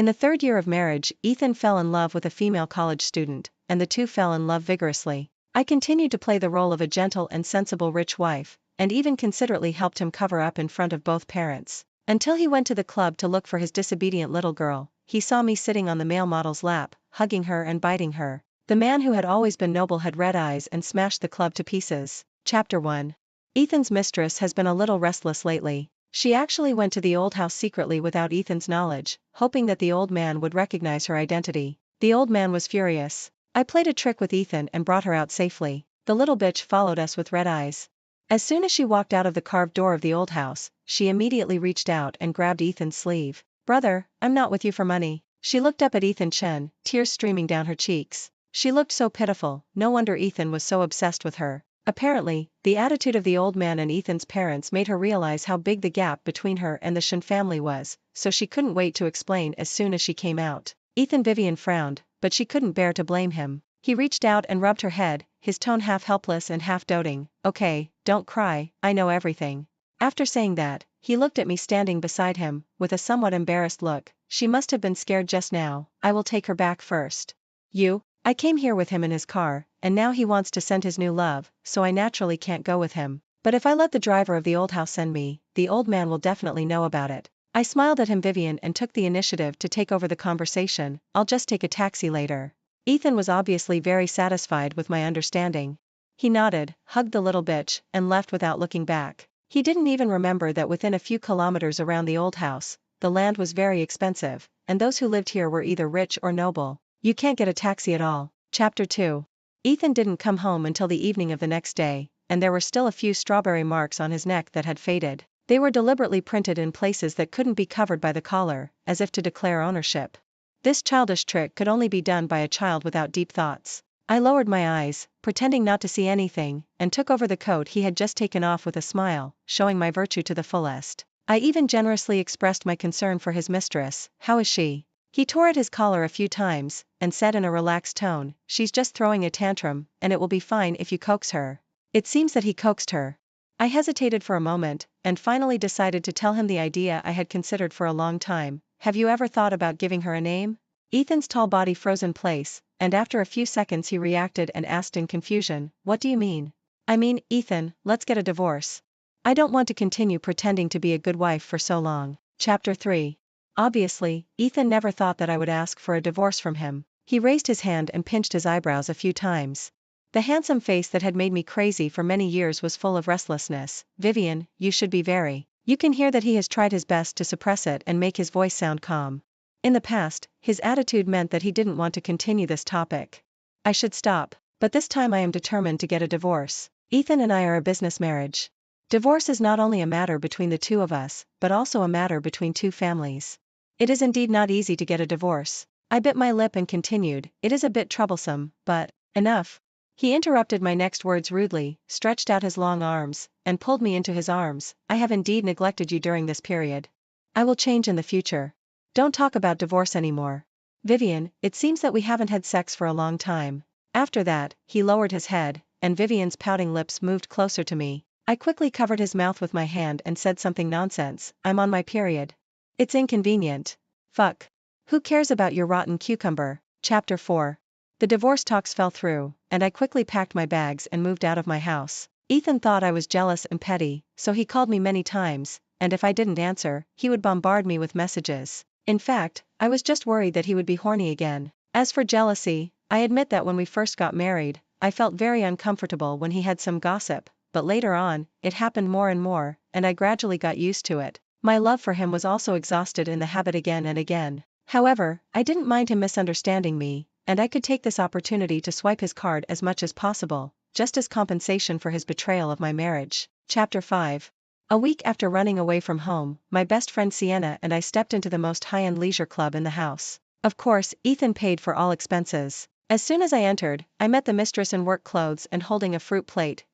In the third year of marriage, Ethan fell in love with a female college student, and the two fell in love vigorously. I continued to play the role of a gentle and sensible rich wife, and even considerately helped him cover up in front of both parents. Until he went to the club to look for his disobedient little girl, he saw me sitting on the male model's lap, hugging her and biting her. The man who had always been noble had red eyes and smashed the club to pieces. Chapter 1. Ethan's mistress has been a little restless lately. She actually went to the old house secretly without Ethan's knowledge, hoping that the old man would recognize her identity. The old man was furious. I played a trick with Ethan and brought her out safely. The little bitch followed us with red eyes. As soon as she walked out of the carved door of the old house, she immediately reached out and grabbed Ethan's sleeve. "Brother, I'm not with you for money." She looked up at Ethan Chen, tears streaming down her cheeks. She looked so pitiful, no wonder Ethan was so obsessed with her. Apparently, the attitude of the old man and Ethan's parents made her realize how big the gap between her and the Chen family was, so she couldn't wait to explain as soon as she came out. Vivian frowned, but she couldn't bear to blame him. He reached out and rubbed her head, his tone half helpless and half doting. "Okay, don't cry, I know everything." After saying that, he looked at me standing beside him, with a somewhat embarrassed look. "She must have been scared just now, I will take her back first." "You?" "I came here with him in his car, and now he wants to send his new love, so I naturally can't go with him. But if I let the driver of the old house send me, the old man will definitely know about it." I smiled at him. Vivian and took the initiative to take over the conversation. "I'll just take a taxi later." Ethan was obviously very satisfied with my understanding. He nodded, hugged the little bitch, and left without looking back. He didn't even remember that within a few kilometers around the old house, the land was very expensive, and those who lived here were either rich or noble. You can't get a taxi at all. Chapter 2. Ethan didn't come home until the evening of the next day, and there were still a few strawberry marks on his neck that had faded. They were deliberately printed in places that couldn't be covered by the collar, as if to declare ownership. This childish trick could only be done by a child without deep thoughts. I lowered my eyes, pretending not to see anything, and took over the coat he had just taken off with a smile, showing my virtue to the fullest. I even generously expressed my concern for his mistress. "How is she?" He tore at his collar a few times, and said in a relaxed tone, "She's just throwing a tantrum, and it will be fine if you coax her." It seems that he coaxed her. I hesitated for a moment, and finally decided to tell him the idea I had considered for a long time. "Have you ever thought about giving her a name?" Ethan's tall body froze in place, and after a few seconds he reacted and asked in confusion, "What do you mean?" "I mean, Ethan, let's get a divorce. I don't want to continue pretending to be a good wife for so long." Chapter 3. Obviously, Ethan never thought that I would ask for a divorce from him. He raised his hand and pinched his eyebrows a few times. The handsome face that had made me crazy for many years was full of restlessness. "Vivian, you should be very." You can hear that he has tried his best to suppress it and make his voice sound calm. In the past, his attitude meant that he didn't want to continue this topic. I should stop, but this time I am determined to get a divorce. Ethan and I are a business marriage. Divorce is not only a matter between the two of us, but also a matter between two families. It is indeed not easy to get a divorce. I bit my lip and continued, "It is a bit troublesome, but..." "Enough." He interrupted my next words rudely, stretched out his long arms, and pulled me into his arms. "I have indeed neglected you during this period. I will change in the future. Don't talk about divorce anymore. Vivian, it seems that we haven't had sex for a long time." After that, he lowered his head, and Vivian's pouting lips moved closer to me. I quickly covered his mouth with my hand and said something nonsense. "I'm on my period. It's inconvenient." "Fuck. Who cares about your rotten cucumber?" Chapter 4. The divorce talks fell through, and I quickly packed my bags and moved out of my house. Ethan thought I was jealous and petty, so he called me many times, and if I didn't answer, he would bombard me with messages. In fact, I was just worried that he would be horny again. As for jealousy, I admit that when we first got married, I felt very uncomfortable when he had some gossip, but later on, it happened more and more, and I gradually got used to it. My love for him was also exhausted in the habit again and again. However, I didn't mind him misunderstanding me, and I could take this opportunity to swipe his card as much as possible, just as compensation for his betrayal of my marriage. Chapter 5. A week after running away from home, my best friend Sienna and I stepped into the most high-end leisure club in the house. Of course, Ethan paid for all expenses. As soon as I entered, I met the mistress in work clothes and holding a fruit plate.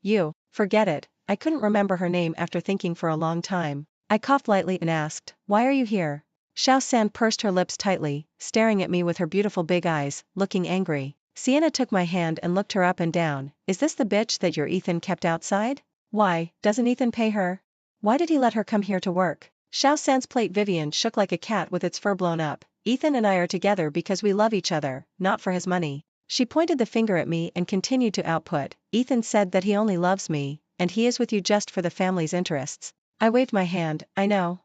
Forget it, I couldn't remember her name after thinking for a long time. I coughed lightly and asked, "Why are you here?" Xiao San pursed her lips tightly, staring at me with her beautiful big eyes, looking angry. Sienna took my hand and looked her up and down. "Is this the bitch that your Ethan kept outside? Why, doesn't Ethan pay her? Why did he let her come here to work?" Xiao San's plate. Vivian shook like a cat with its fur blown up. Ethan and I are together because we love each other, not for his money. She pointed the finger at me and continued to output, Ethan said that he only loves me, and he is with you just for the family's interests. I waved my hand, I know,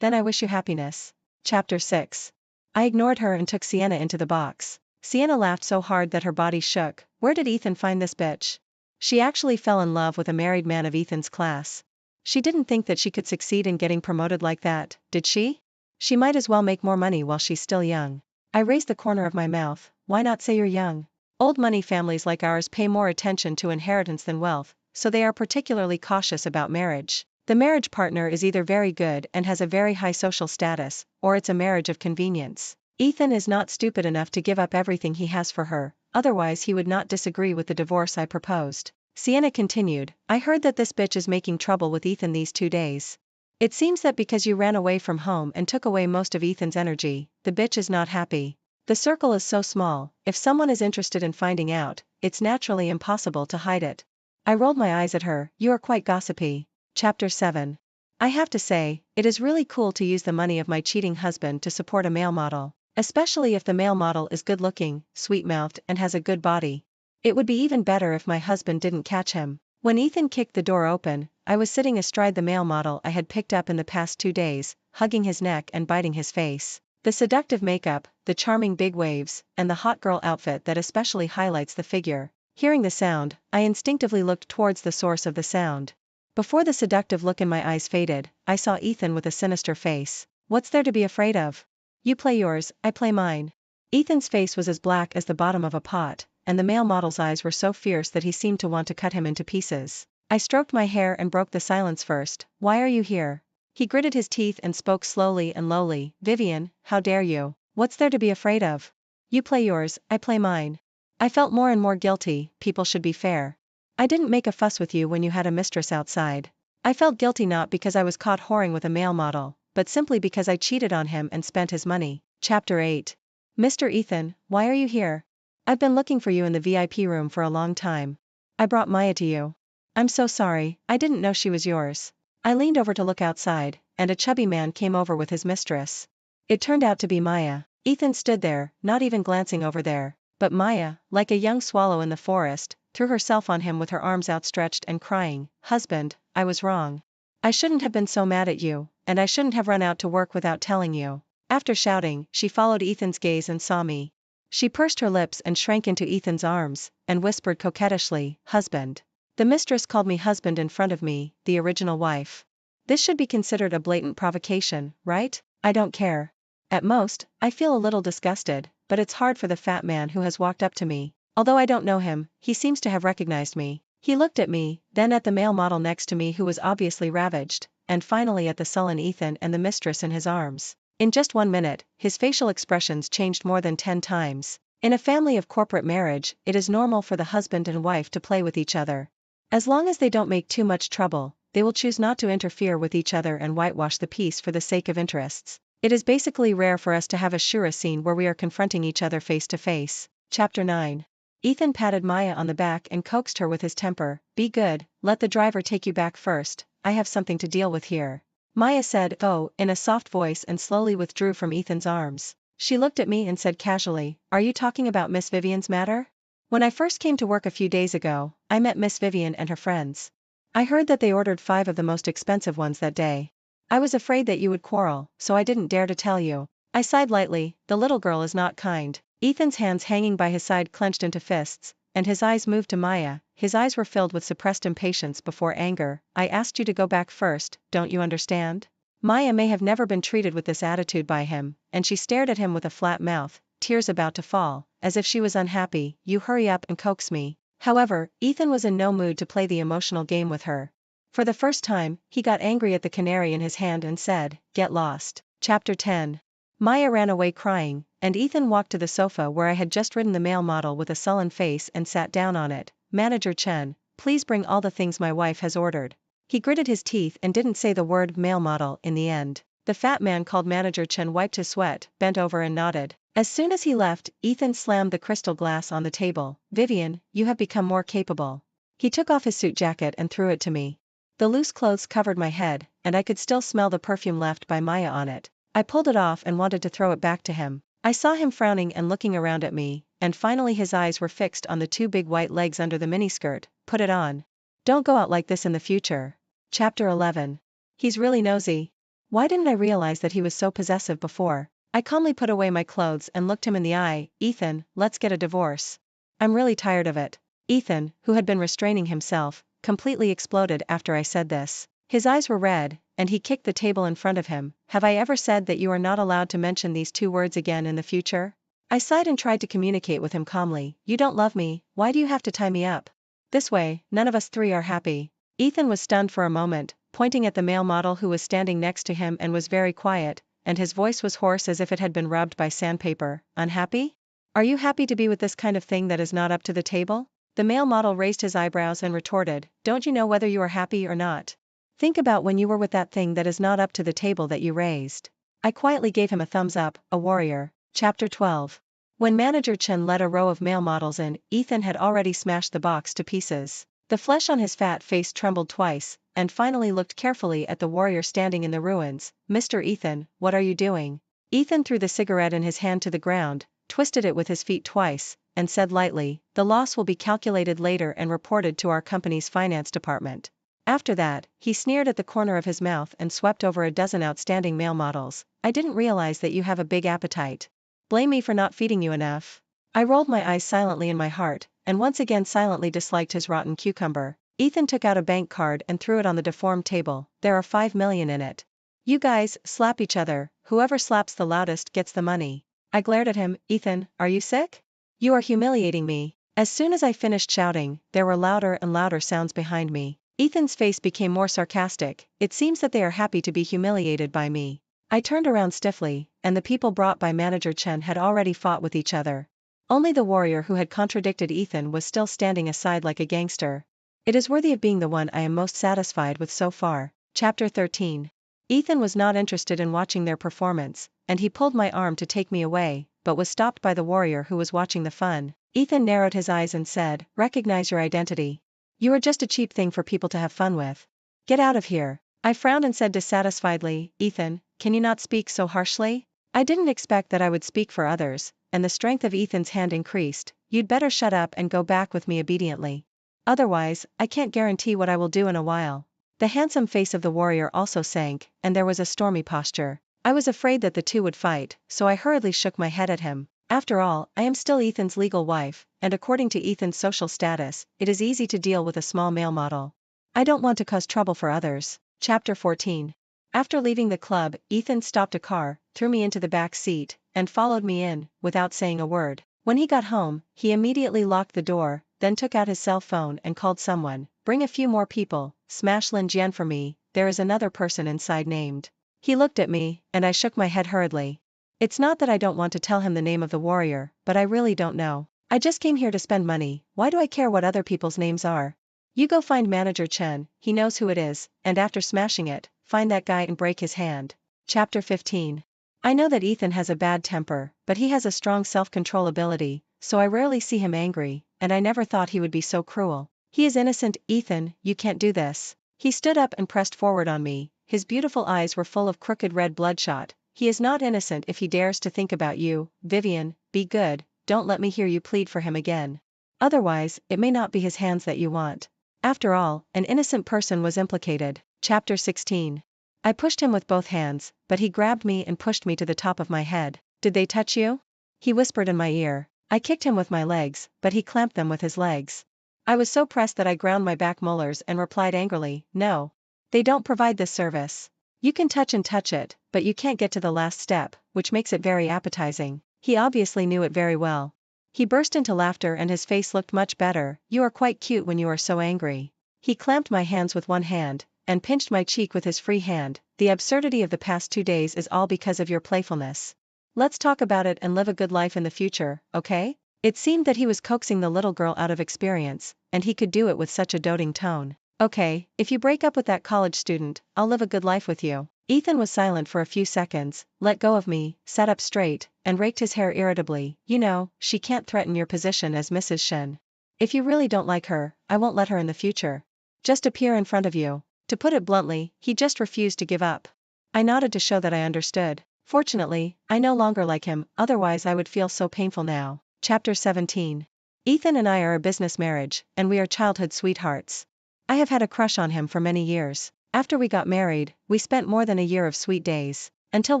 then I wish you happiness. Chapter 6. I ignored her and took Sienna into the box. Sienna laughed so hard that her body shook. Where did Ethan find this bitch? She actually fell in love with a married man of Ethan's class. She didn't think that she could succeed in getting promoted like that, did she? She might as well make more money while she's still young. I raised the corner of my mouth, why not say you're young? Old money families like ours pay more attention to inheritance than wealth, so they are particularly cautious about marriage. The marriage partner is either very good and has a very high social status, or it's a marriage of convenience. Ethan is not stupid enough to give up everything he has for her, otherwise he would not disagree with the divorce I proposed. Sienna continued, I heard that this bitch is making trouble with Ethan these 2 days. It seems that because you ran away from home and took away most of Ethan's energy, the bitch is not happy. The circle is so small, if someone is interested in finding out, it's naturally impossible to hide it. I rolled my eyes at her, you are quite gossipy. Chapter 7. I have to say, it is really cool to use the money of my cheating husband to support a male model, especially if the male model is good-looking, sweet-mouthed and has a good body. It would be even better if my husband didn't catch him. When Ethan kicked the door open, I was sitting astride the male model I had picked up in the past 2 days, hugging his neck and biting his face. The seductive makeup, the charming big waves, and the hot girl outfit that especially highlights the figure. Hearing the sound, I instinctively looked towards the source of the sound. Before the seductive look in my eyes faded, I saw Ethan with a sinister face. What's there to be afraid of? You play yours, I play mine. Ethan's face was as black as the bottom of a pot, and the male model's eyes were so fierce that he seemed to want to cut him into pieces. I stroked my hair and broke the silence first. Why are you here? He gritted his teeth and spoke slowly and lowly. Vivian, how dare you? What's there to be afraid of? You play yours, I play mine. I felt more and more guilty, people should be fair. I didn't make a fuss with you when you had a mistress outside. I felt guilty not because I was caught whoring with a male model, but simply because I cheated on him and spent his money. Chapter 8. Mr. Ethan, why are you here? I've been looking for you in the VIP room for a long time. I brought Maya to you. I'm so sorry, I didn't know she was yours. I leaned over to look outside, and a chubby man came over with his mistress. It turned out to be Maya. Ethan stood there, not even glancing over there, but Maya, like a young swallow in the forest, threw herself on him with her arms outstretched and crying, Husband, I was wrong. I shouldn't have been so mad at you, and I shouldn't have run out to work without telling you. After shouting, she followed Ethan's gaze and saw me. She pursed her lips and shrank into Ethan's arms, and whispered coquettishly, Husband. The mistress called me husband in front of me, the original wife. This should be considered a blatant provocation, right? I don't care. At most, I feel a little disgusted, but it's hard for the fat man who has walked up to me. Although I don't know him, he seems to have recognized me. He looked at me, then at the male model next to me who was obviously ravaged, and finally at the sullen Ethan and the mistress in his arms. In just 1 minute, his facial expressions changed more than 10 times. In a family of corporate marriage, it is normal for the husband and wife to play with each other. As long as they don't make too much trouble, they will choose not to interfere with each other and whitewash the piece for the sake of interests. It is basically rare for us to have a Shura scene where we are confronting each other face to face. Chapter 9. Ethan patted Maya on the back and coaxed her with his temper. Be good, let the driver take you back first, I have something to deal with here. Maya said, oh, in a soft voice and slowly withdrew from Ethan's arms. She looked at me and said casually, are you talking about Miss Vivian's matter? When I first came to work a few days ago, I met Miss Vivian and her friends. I heard that they ordered 5 of the most expensive ones that day. I was afraid that you would quarrel, so I didn't dare to tell you. I sighed lightly, the little girl is not kind. Ethan's hands hanging by his side clenched into fists, and his eyes moved to Maya. His eyes were filled with suppressed impatience before anger. I asked you to go back first, don't you understand? Maya may have never been treated with this attitude by him, and she stared at him with a flat mouth, tears about to fall, as if she was unhappy. You hurry up and coax me. However, Ethan was in no mood to play the emotional game with her. For the first time, he got angry at the canary in his hand and said, get lost. Chapter 10. Maya ran away crying, and Ethan walked to the sofa where I had just ridden the male model with a sullen face and sat down on it. Manager Chen, please bring all the things my wife has ordered. He gritted his teeth and didn't say the word male model in the end. The fat man called Manager Chen wiped his sweat, bent over and nodded. As soon as he left, Ethan slammed the crystal glass on the table. Vivian, you have become more capable. He took off his suit jacket and threw it to me. The loose clothes covered my head, and I could still smell the perfume left by Maya on it. I pulled it off and wanted to throw it back to him. I saw him frowning and looking around at me, and finally his eyes were fixed on the two big white legs under the miniskirt. Put it on. Don't go out like this in the future. Chapter 11. He's really nosy. Why didn't I realize that he was so possessive before? I calmly put away my clothes and looked him in the eye. Ethan, let's get a divorce. I'm really tired of it. Ethan, who had been restraining himself, completely exploded after I said this. His eyes were red, and he kicked the table in front of him. Have I ever said that you are not allowed to mention these two words again in the future? I sighed and tried to communicate with him calmly. You don't love me, why do you have to tie me up? This way, none of us three are happy. Ethan was stunned for a moment, pointing at the male model who was standing next to him and was very quiet, and his voice was hoarse as if it had been rubbed by sandpaper. Unhappy? Are you happy to be with this kind of thing that is not up to the table? The male model raised his eyebrows and retorted, don't you know whether you are happy or not? Think about when you were with that thing that is not up to the table that you raised. I quietly gave him a thumbs up. A warrior. Chapter 12. When Manager Chen led a row of male models in, Ethan had already smashed the box to pieces. The flesh on his fat face trembled twice, and finally looked carefully at the warrior standing in the ruins. Mr. Ethan, what are you doing? Ethan threw the cigarette in his hand to the ground, twisted it with his feet twice, and said lightly, the loss will be calculated later and reported to our company's finance department. After that, he sneered at the corner of his mouth and swept over a dozen outstanding male models. I didn't realize that you have a big appetite. Blame me for not feeding you enough. I rolled my eyes silently in my heart, and once again silently disliked his rotten cucumber. Ethan took out a bank card and threw it on the deformed table. There are 5 million in it. You guys, slap each other, whoever slaps the loudest gets the money. I glared at him. Ethan, are you sick? You are humiliating me. As soon as I finished shouting, there were louder and louder sounds behind me. Ethan's face became more sarcastic. It seems that they are happy to be humiliated by me. I turned around stiffly, and the people brought by Manager Chen had already fought with each other. Only the warrior who had contradicted Ethan was still standing aside like a gangster. It is worthy of being the one I am most satisfied with so far. Chapter 13. Ethan was not interested in watching their performance, and he pulled my arm to take me away, but was stopped by the warrior who was watching the fun. Ethan narrowed his eyes and said, recognize your identity. You are just a cheap thing for people to have fun with. Get out of here. I frowned and said dissatisfiedly, Ethan, can you not speak so harshly? I didn't expect that I would speak for others, and the strength of Ethan's hand increased. You'd better shut up and go back with me obediently. Otherwise, I can't guarantee what I will do in a while. The handsome face of the warrior also sank, and there was a stormy posture. I was afraid that the two would fight, so I hurriedly shook my head at him. After all, I am still Ethan's legal wife, and according to Ethan's social status, it is easy to deal with a small male model. I don't want to cause trouble for others. Chapter 14. After leaving the club, Ethan stopped a car, threw me into the back seat, and followed me in, without saying a word. When he got home, he immediately locked the door, then took out his cell phone and called someone. Bring a few more people, smash Lin Jian for me, there is another person inside named. He looked at me, and I shook my head hurriedly. It's not that I don't want to tell him the name of the warrior, but I really don't know. I just came here to spend money, why do I care what other people's names are? You go find Manager Chen, he knows who it is, and after smashing it, find that guy and break his hand. Chapter 15. I know that Ethan has a bad temper, but he has a strong self-control ability, so I rarely see him angry, and I never thought he would be so cruel. He is innocent. Ethan, you can't do this. He stood up and pressed forward on me, his beautiful eyes were full of crooked red bloodshot. He is not innocent if he dares to think about you. Vivian, be good, don't let me hear you plead for him again. Otherwise, it may not be his hands that you want. After all, an innocent person was implicated. Chapter 16. I pushed him with both hands, but he grabbed me and pushed me to the top of my head. Did they touch you? He whispered in my ear. I kicked him with my legs, but he clamped them with his legs. I was so pressed that I ground my back molars and replied angrily, no. They don't provide this service. You can touch and touch it, but you can't get to the last step, which makes it very appetizing. He obviously knew it very well. He burst into laughter and his face looked much better. You are quite cute when you are so angry. He clamped my hands with one hand, and pinched my cheek with his free hand. The absurdity of the past 2 days is all because of your playfulness. Let's talk about it and live a good life in the future, okay? It seemed that he was coaxing the little girl out of experience, and he could do it with such a doting tone. Okay, if you break up with that college student, I'll live a good life with you. Ethan was silent for a few seconds, let go of me, sat up straight, and raked his hair irritably. You know, she can't threaten your position as Mrs. Shen. If you really don't like her, I won't let her in the future. Just appear in front of you. To put it bluntly, he just refused to give up. I nodded to show that I understood. Fortunately, I no longer like him, otherwise I would feel so painful now. Chapter 17. Ethan and I are a business marriage, and we are childhood sweethearts. I have had a crush on him for many years. After we got married, we spent more than a year of sweet days. Until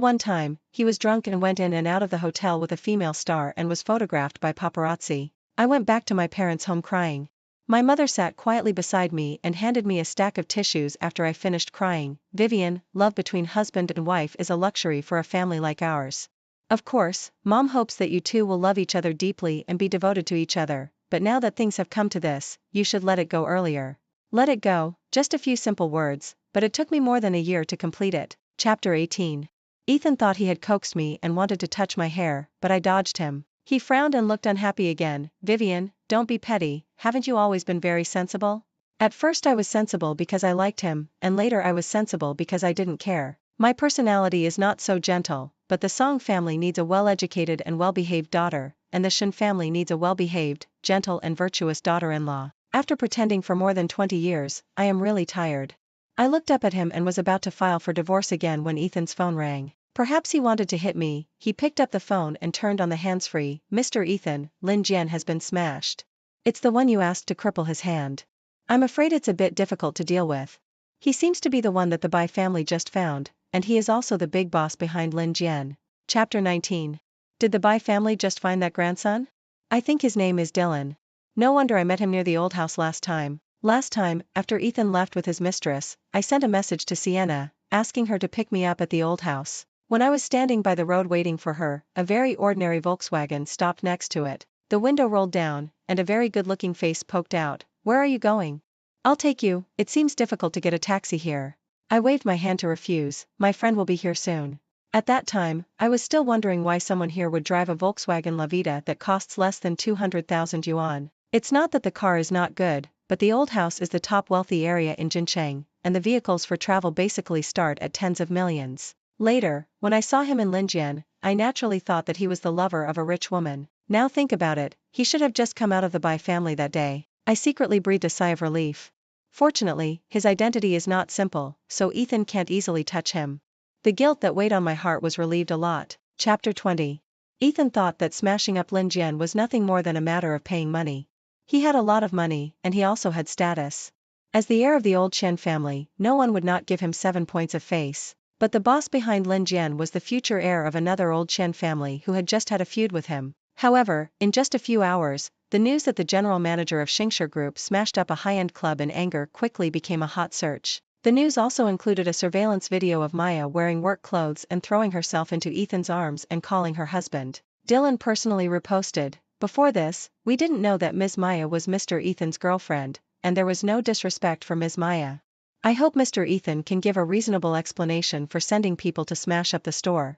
one time, he was drunk and went in and out of the hotel with a female star and was photographed by paparazzi. I went back to my parents' home crying. My mother sat quietly beside me and handed me a stack of tissues after I finished crying. Vivian, love between husband and wife is a luxury for a family like ours. Of course, Mom hopes that you two will love each other deeply and be devoted to each other, but now that things have come to this, you should let it go earlier. Let it go, just a few simple words, but it took me more than a year to complete it. Chapter 18. Ethan thought he had coaxed me and wanted to touch my hair, but I dodged him. He frowned and looked unhappy again. Vivian, don't be petty, haven't you always been very sensible? At first I was sensible because I liked him, and later I was sensible because I didn't care. My personality is not so gentle, but the Song family needs a well-educated and well-behaved daughter, and the Shin family needs a well-behaved, gentle and virtuous daughter-in-law. After pretending for more than 20 years, I am really tired. I looked up at him and was about to file for divorce again when Ethan's phone rang. Perhaps he wanted to hit me. He picked up the phone and turned on the hands-free. Mr. Ethan, Lin Jian has been smashed. It's the one you asked to cripple his hand. I'm afraid it's a bit difficult to deal with. He seems to be the one that the Bai family just found, and he is also the big boss behind Lin Jian. Chapter 19. Did the Bai family just find that grandson? I think his name is Dylan. No wonder I met him near the old house last time. Last time, after Ethan left with his mistress, I sent a message to Sienna, asking her to pick me up at the old house. When I was standing by the road waiting for her, a very ordinary Volkswagen stopped next to it. The window rolled down, and a very good-looking face poked out. Where are you going? I'll take you, it seems difficult to get a taxi here. I waved my hand to refuse. My friend will be here soon. At that time, I was still wondering why someone here would drive a Volkswagen Lavita that costs less than 200,000 yuan. It's not that the car is not good, but the old house is the top wealthy area in Jincheng, and the vehicles for travel basically start at tens of millions. Later, when I saw him in Linjian, I naturally thought that he was the lover of a rich woman. Now think about it, he should have just come out of the Bai family that day. I secretly breathed a sigh of relief. Fortunately, his identity is not simple, so Ethan can't easily touch him. The guilt that weighed on my heart was relieved a lot. Chapter 20. Ethan thought that smashing up Linjian was nothing more than a matter of paying money. He had a lot of money, and he also had status. As the heir of the old Chen family, no one would not give him 7 points of face. But the boss behind Lin Jian was the future heir of another old Chen family who had just had a feud with him. However, in just a few hours, the news that the general manager of Xingshi Group smashed up a high-end club in anger quickly became a hot search. The news also included a surveillance video of Maya wearing work clothes and throwing herself into Ethan's arms and calling her husband. Dylan personally reposted. Before this, we didn't know that Ms. Maya was Mr. Ethan's girlfriend, and there was no disrespect for Ms. Maya. I hope Mr. Ethan can give a reasonable explanation for sending people to smash up the store.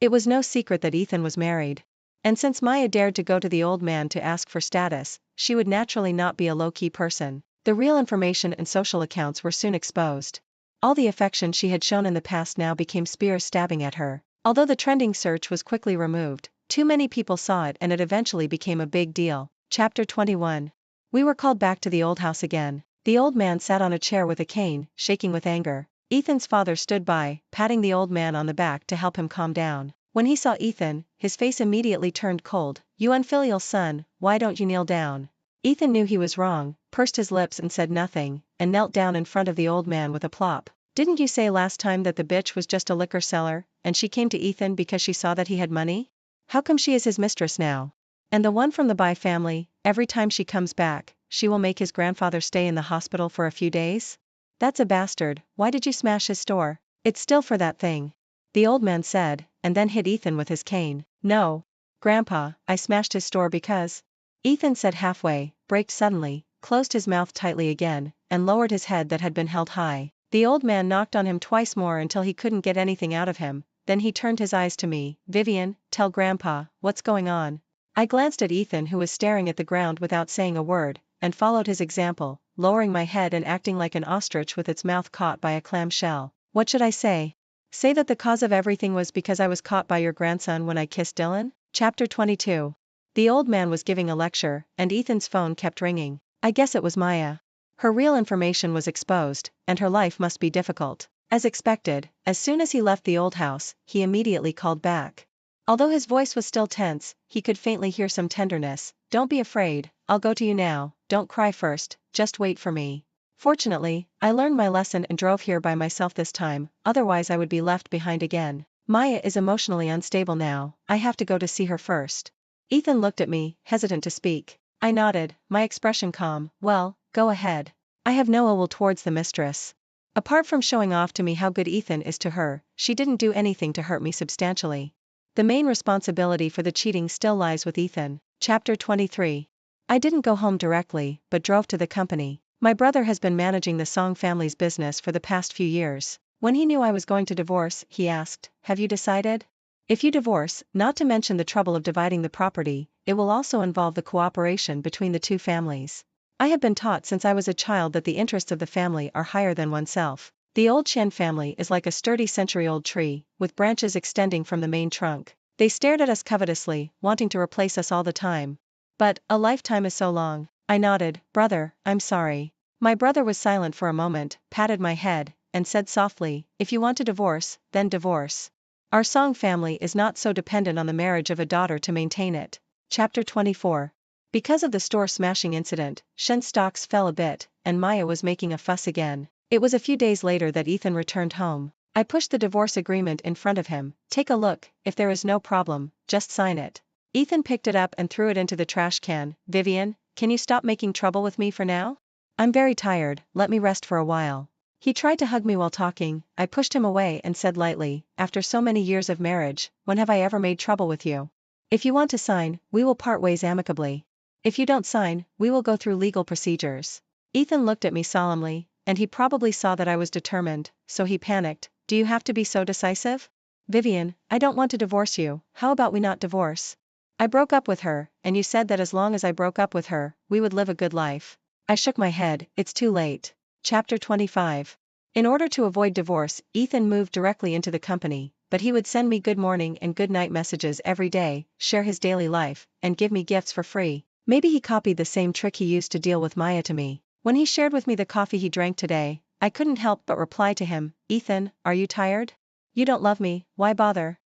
It was no secret that Ethan was married. And since Maya dared to go to the old man to ask for status, she would naturally not be a low-key person. The real information and social accounts were soon exposed. All the affection she had shown in the past now became spears stabbing at her. Although the trending search was quickly removed, too many people saw it and it eventually became a big deal. Chapter 21. We were called back to the old house again. The old man sat on a chair with a cane, shaking with anger. Ethan's father stood by, patting the old man on the back to help him calm down. When he saw Ethan, his face immediately turned cold. You unfilial son, why don't you kneel down? Ethan knew he was wrong, pursed his lips and said nothing, and knelt down in front of the old man with a plop. Didn't you say last time that the bitch was just a liquor seller, and she came to Ethan because she saw that he had money? How come she is his mistress now? And the one from the Bai family, every time she comes back, she will make his grandfather stay in the hospital for a few days? That's a bastard. Why did you smash his store? It's still for that thing. The old man said, and then hit Ethan with his cane. No. Grandpa, I smashed his store because... Ethan said halfway, braked suddenly, closed his mouth tightly again, and lowered his head that had been held high. The old man knocked on him twice more until he couldn't get anything out of him, then he turned his eyes to me. Vivian, tell Grandpa, what's going on? I glanced at Ethan who was staring at the ground without saying a word, and followed his example, lowering my head and acting like an ostrich with its mouth caught by a clam shell. What should I say? Say that the cause of everything was because I was caught by your grandson when I kissed Dylan? Chapter 22. The old man was giving a lecture, and Ethan's phone kept ringing. I guess it was Maya. Her real information was exposed, and her life must be difficult. As expected, as soon as he left the old house, he immediately called back. Although his voice was still tense, he could faintly hear some tenderness. "Don't be afraid, I'll go to you now, don't cry first, just wait for me." Fortunately, I learned my lesson and drove here by myself this time, otherwise I would be left behind again. Maya is emotionally unstable now, I have to go to see her first. Ethan looked at me, hesitant to speak. I nodded, my expression calm. "Well, go ahead. I have no ill will towards the mistress. Apart from showing off to me how good Ethan is to her, she didn't do anything to hurt me substantially. The main responsibility for the cheating still lies with Ethan." Chapter 23. I didn't go home directly, but drove to the company. My brother has been managing the Song family's business for the past few years. When he knew I was going to divorce, he asked, "Have you decided? If you divorce, not to mention the trouble of dividing the property, it will also involve the cooperation between the two families. I have been taught since I was a child that the interests of the family are higher than oneself. The old Chen family is like a sturdy century-old tree, with branches extending from the main trunk. They stared at us covetously, wanting to replace us all the time. But, a lifetime is so long." I nodded. "Brother, I'm sorry." My brother was silent for a moment, patted my head, and said softly, "If you want to divorce, then divorce. Our Song family is not so dependent on the marriage of a daughter to maintain it." Chapter 24. Because of the store smashing incident, Shen's stocks fell a bit, and Maya was making a fuss again. It was a few days later that Ethan returned home. I pushed the divorce agreement in front of him. "Take a look, if there is no problem, just sign it." Ethan picked it up and threw it into the trash can. "Vivian, can you stop making trouble with me for now? I'm very tired, let me rest for a while." He tried to hug me while talking. I pushed him away and said lightly, "After so many years of marriage, when have I ever made trouble with you? If you want to sign, we will part ways amicably. If you don't sign, we will go through legal procedures." Ethan looked at me solemnly, and he probably saw that I was determined, so he panicked. "Do you have to be so decisive? Vivian, I don't want to divorce you, how about we not divorce? I broke up with her, and you said that as long as I broke up with her, we would live a good life." I shook my head. "It's too late." Chapter 25. In order to avoid divorce, Ethan moved directly into the company, but he would send me good morning and good night messages every day, share his daily life, and give me gifts for free. Maybe he copied the same trick he used to deal with Maya to me. When he shared with me the coffee he drank today, I couldn't help but reply to him, "Ethan, are you tired? You don't love me, why bother?"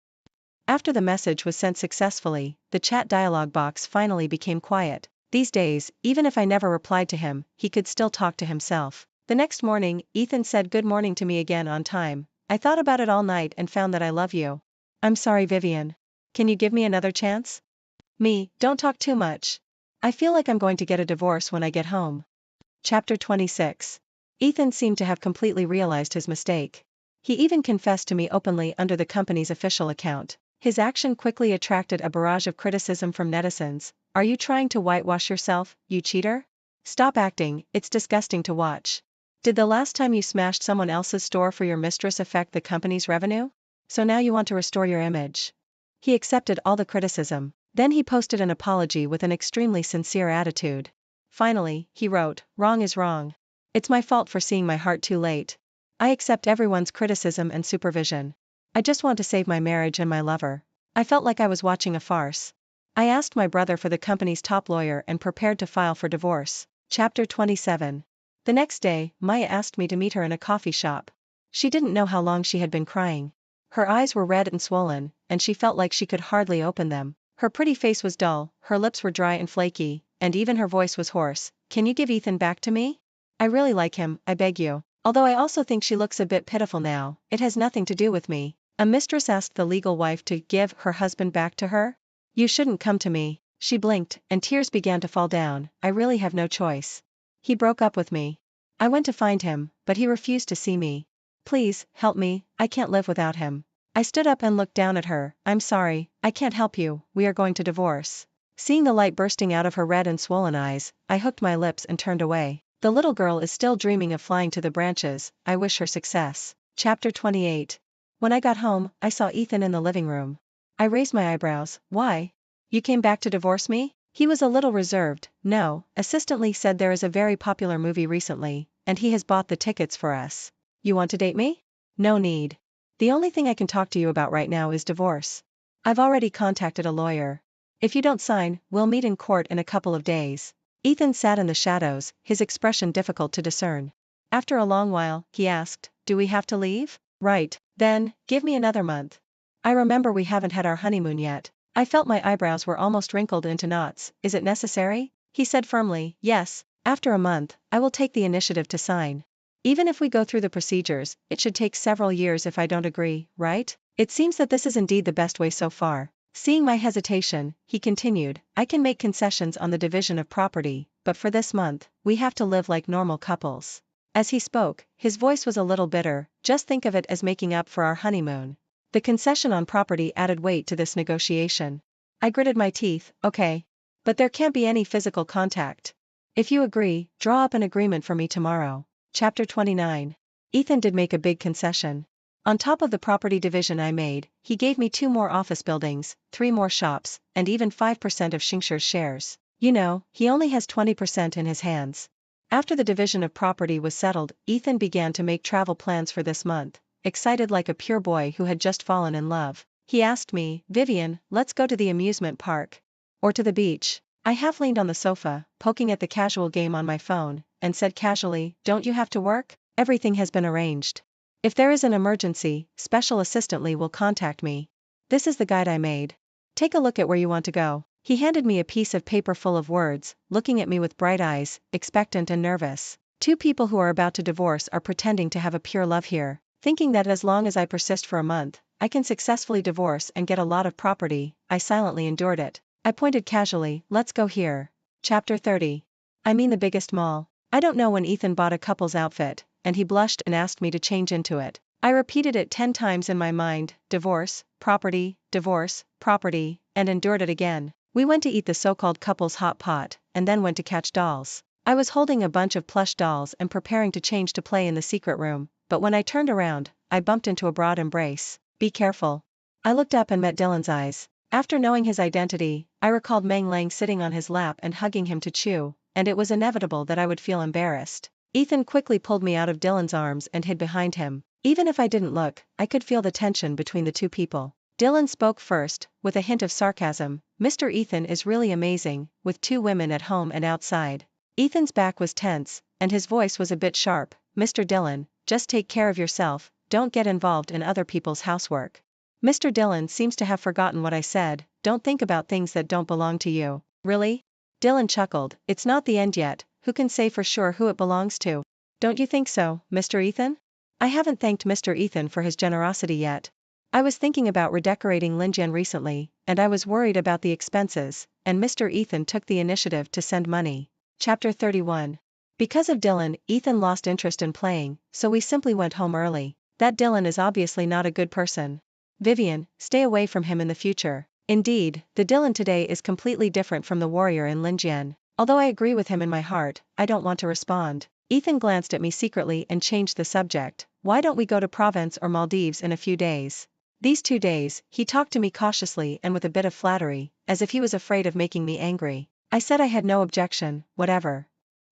After the message was sent successfully, the chat dialog box finally became quiet. These days, even if I never replied to him, he could still talk to himself. The next morning, Ethan said good morning to me again on time. "I thought about it all night and found that I love you. I'm sorry, Vivian. Can you give me another chance?" "Me, don't talk too much. I feel like I'm going to get a divorce when I get home." Chapter 26. Ethan seemed to have completely realized his mistake. He even confessed to me openly under the company's official account. His action quickly attracted a barrage of criticism from netizens. "Are you trying to whitewash yourself, you cheater? Stop acting, it's disgusting to watch. Did the last time you smashed someone else's store for your mistress affect the company's revenue? So now you want to restore your image." He accepted all the criticism. Then he posted an apology with an extremely sincere attitude. Finally, he wrote, "Wrong is wrong. It's my fault for seeing my heart too late. I accept everyone's criticism and supervision. I just want to save my marriage and my lover." I felt like I was watching a farce. I asked my brother for the company's top lawyer and prepared to file for divorce. Chapter 27. The next day, Maya asked me to meet her in a coffee shop. She didn't know how long she had been crying. Her eyes were red and swollen, and she felt like she could hardly open them. Her pretty face was dull, her lips were dry and flaky, and even her voice was hoarse. "Can you give Ethan back to me? I really like him, I beg you." Although I also think she looks a bit pitiful now, it has nothing to do with me. A mistress asked the legal wife to give her husband back to her? "You shouldn't come to me." She blinked, and tears began to fall down. "I really have no choice. He broke up with me. I went to find him, but he refused to see me. Please, help me, I can't live without him." I stood up and looked down at her. "I'm sorry, I can't help you, we are going to divorce." Seeing the light bursting out of her red and swollen eyes, I hooked my lips and turned away. The little girl is still dreaming of flying to the branches. I wish her success. Chapter 28. When I got home, I saw Ethan in the living room. I raised my eyebrows. "Why? You came back to divorce me?" He was a little reserved. "No, Assistant Lee said there is a very popular movie recently, and he has bought the tickets for us. You want to date me?" "No need. The only thing I can talk to you about right now is divorce. I've already contacted a lawyer. If you don't sign, we'll meet in court in a couple of days." Ethan sat in the shadows, his expression difficult to discern. After a long while, he asked, do we have to leave? Right, then, give me another month. I remember we haven't had our honeymoon yet. I felt my eyebrows were almost wrinkled into knots. Is it necessary? He said firmly, yes, after a month, I will take the initiative to sign. Even if we go through the procedures, it should take several years if I don't agree, right? It seems that this is indeed the best way so far. Seeing my hesitation, he continued, I can make concessions on the division of property, but for this month, we have to live like normal couples. As he spoke, his voice was a little bitter, just think of it as making up for our honeymoon. The concession on property added weight to this negotiation. I gritted my teeth, okay. But there can't be any physical contact. If you agree, draw up an agreement for me tomorrow. Chapter 29. Ethan did make a big concession. On top of the property division I made, he gave me 2 more office buildings, 3 more shops, and even 5% of Shingshure's shares. You know, he only has 20% in his hands. After the division of property was settled, Ethan began to make travel plans for this month, excited like a pure boy who had just fallen in love. He asked me, Vivian, let's go to the amusement park. Or to the beach. I half leaned on the sofa, poking at the casual game on my phone, and said casually, don't you have to work? Everything has been arranged. If there is an emergency, Special Assistant Lee will contact me. This is the guide I made. Take a look at where you want to go. He handed me a piece of paper full of words, looking at me with bright eyes, expectant and nervous. 2 people who are about to divorce are pretending to have a pure love here, thinking that as long as I persist for a month, I can successfully divorce and get a lot of property. I silently endured it. I pointed casually, let's go here. Chapter 30. I mean the biggest mall. I don't know when Ethan bought a couple's outfit, and he blushed and asked me to change into it. I repeated it 10 times in my mind, divorce, property, and endured it again. We went to eat the so-called couple's hot pot, and then went to catch dolls. I was holding a bunch of plush dolls and preparing to change to play in the secret room, but when I turned around, I bumped into a broad embrace. Be careful. I looked up and met Dylan's eyes. After knowing his identity, I recalled Meng Lang sitting on his lap and hugging him to chew, and it was inevitable that I would feel embarrassed. Ethan quickly pulled me out of Dylan's arms and hid behind him. Even if I didn't look, I could feel the tension between the 2 people. Dylan spoke first, with a hint of sarcasm, Mr. Ethan is really amazing, with 2 women at home and outside. Ethan's back was tense, and his voice was a bit sharp, Mr. Dylan, just take care of yourself, don't get involved in other people's housework. Mr. Dylan seems to have forgotten what I said, don't think about things that don't belong to you. Really? Dylan chuckled, it's not the end yet, who can say for sure who it belongs to? Don't you think so, Mr. Ethan? I haven't thanked Mr. Ethan for his generosity yet. I was thinking about redecorating Linjian recently, and I was worried about the expenses, and Mr. Ethan took the initiative to send money. Chapter 31. Because of Dylan, Ethan lost interest in playing, so we simply went home early. That Dylan is obviously not a good person. Vivian, stay away from him in the future. Indeed, the Dylan today is completely different from the warrior in Linjian. Although I agree with him in my heart, I don't want to respond. Ethan glanced at me secretly and changed the subject. Why don't we go to Provence or Maldives in a few days? These 2 days, he talked to me cautiously and with a bit of flattery, as if he was afraid of making me angry. I said I had no objection, whatever.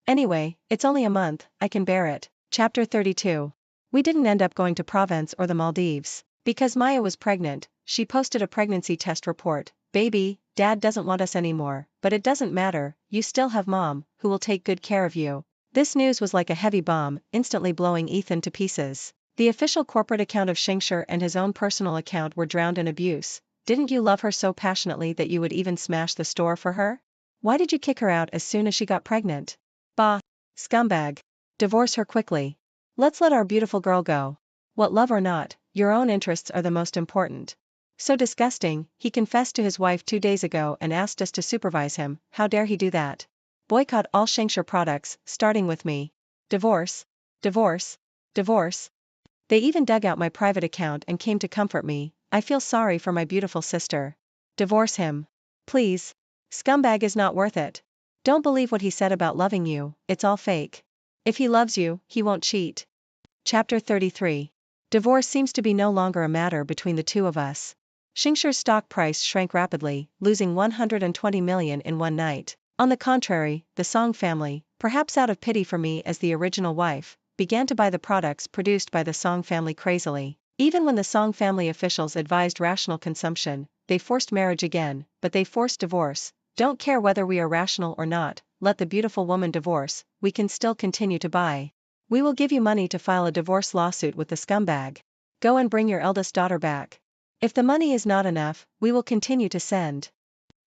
Anyway, it's only a month, I can bear it. Chapter 32. We didn't end up going to Provence or the Maldives. Because Maya was pregnant, she posted a pregnancy test report. Baby, Dad doesn't want us anymore, but it doesn't matter, you still have Mom, who will take good care of you. This news was like a heavy bomb, instantly blowing Ethan to pieces. The official corporate account of Shingshure and his own personal account were drowned in abuse. Didn't you love her so passionately that you would even smash the store for her? Why did you kick her out as soon as she got pregnant? Bah! Scumbag! Divorce her quickly. Let's let our beautiful girl go. What, love or not, your own interests are the most important. So disgusting, he confessed to his wife 2 days ago and asked us to supervise him. How dare he do that? Boycott all Shingshure products, starting with me. Divorce. Divorce. Divorce. They even dug out my private account and came to comfort me. I feel sorry for my beautiful sister. Divorce him. Please. Scumbag is not worth it. Don't believe what he said about loving you, it's all fake. If he loves you, he won't cheat. Chapter 33. Divorce seems to be no longer a matter between the 2 of us. Shingshure's stock price shrank rapidly, losing 120 million in one night. On the contrary, the Song family, perhaps out of pity for me as the original wife, began to buy the products produced by the Song family crazily. Even when the Song family officials advised rational consumption, they forced marriage again, but they forced divorce. Don't care whether we are rational or not, let the beautiful woman divorce, we can still continue to buy. We will give you money to file a divorce lawsuit with the scumbag. Go and bring your eldest daughter back. If the money is not enough, we will continue to send.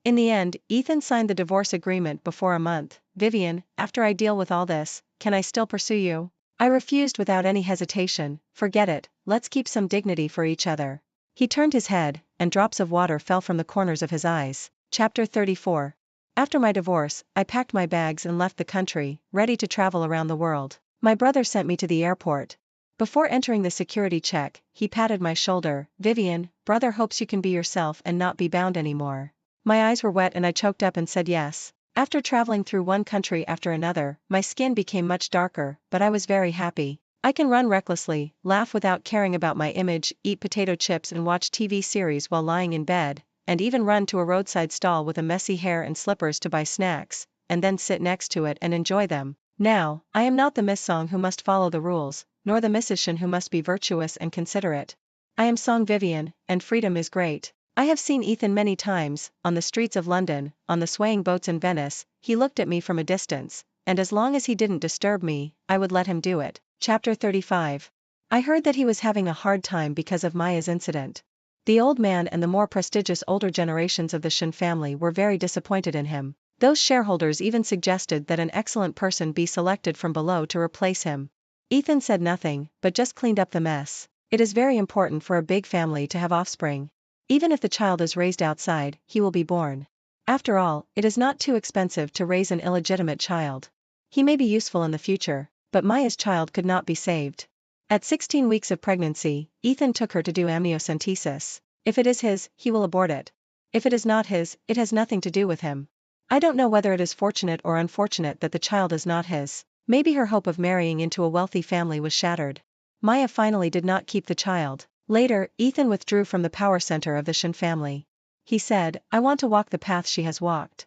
In the end, Ethan signed the divorce agreement before a month. Vivian, after I deal with all this, can I still pursue you? I refused without any hesitation. Forget it, let's keep some dignity for each other. He turned his head, and drops of water fell from the corners of his eyes. Chapter 34. After my divorce, I packed my bags and left the country, ready to travel around the world. My brother sent me to the airport. Before entering the security check, he patted my shoulder. Vivian, brother hopes you can be yourself and not be bound anymore. My eyes were wet and I choked up and said yes. After traveling through one country after another, my skin became much darker, but I was very happy. I can run recklessly, laugh without caring about my image, eat potato chips and watch TV series while lying in bed, and even run to a roadside stall with a messy hair and slippers to buy snacks, and then sit next to it and enjoy them. Now, I am not the Miss Song who must follow the rules, nor the Mrs. Shin who must be virtuous and considerate. I am Song Vivian, and freedom is great. I have seen Ethan many times, on the streets of London, on the swaying boats in Venice. He looked at me from a distance, and as long as he didn't disturb me, I would let him do it. Chapter 35. I heard that he was having a hard time because of Maya's incident. The old man and the more prestigious older generations of the Shin family were very disappointed in him. Those shareholders even suggested that an excellent person be selected from below to replace him. Ethan said nothing, but just cleaned up the mess. It is very important for a big family to have offspring. Even if the child is raised outside, he will be born. After all, it is not too expensive to raise an illegitimate child. He may be useful in the future, but Maya's child could not be saved. At 16 weeks of pregnancy, Ethan took her to do amniocentesis. If it is his, he will abort it. If it is not his, it has nothing to do with him. I don't know whether it is fortunate or unfortunate that the child is not his. Maybe her hope of marrying into a wealthy family was shattered. Maya finally did not keep the child. Later, Ethan withdrew from the power center of the Shin family. He said, I want to walk the path she has walked.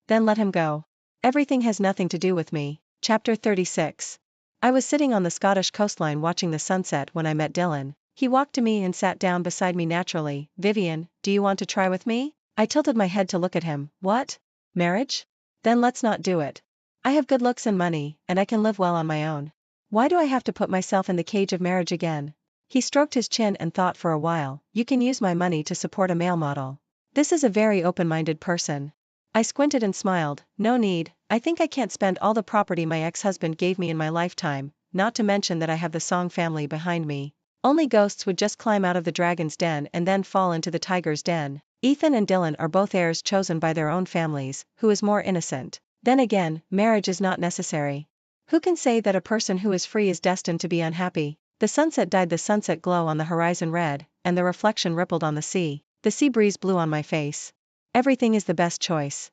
Then let him go. Everything has nothing to do with me. Chapter 36. I was sitting on the Scottish coastline watching the sunset when I met Dylan. He walked to me and sat down beside me naturally. Vivian, do you want to try with me? I tilted my head to look at him. What? Marriage? Then let's not do it. I have good looks and money, and I can live well on my own. Why do I have to put myself in the cage of marriage again? He stroked his chin and thought for a while. You can use my money to support a male model. This is a very open-minded person. I squinted and smiled. No need, I think I can't spend all the property my ex-husband gave me in my lifetime, not to mention that I have the Song family behind me. Only ghosts would just climb out of the dragon's den and then fall into the tiger's den. Ethan and Dylan are both heirs chosen by their own families. Who is more innocent? Then again, marriage is not necessary. Who can say that a person who is free is destined to be unhappy? The sunset dyed the sunset glow on the horizon red, and the reflection rippled on the sea. The sea breeze blew on my face. Everything is the best choice.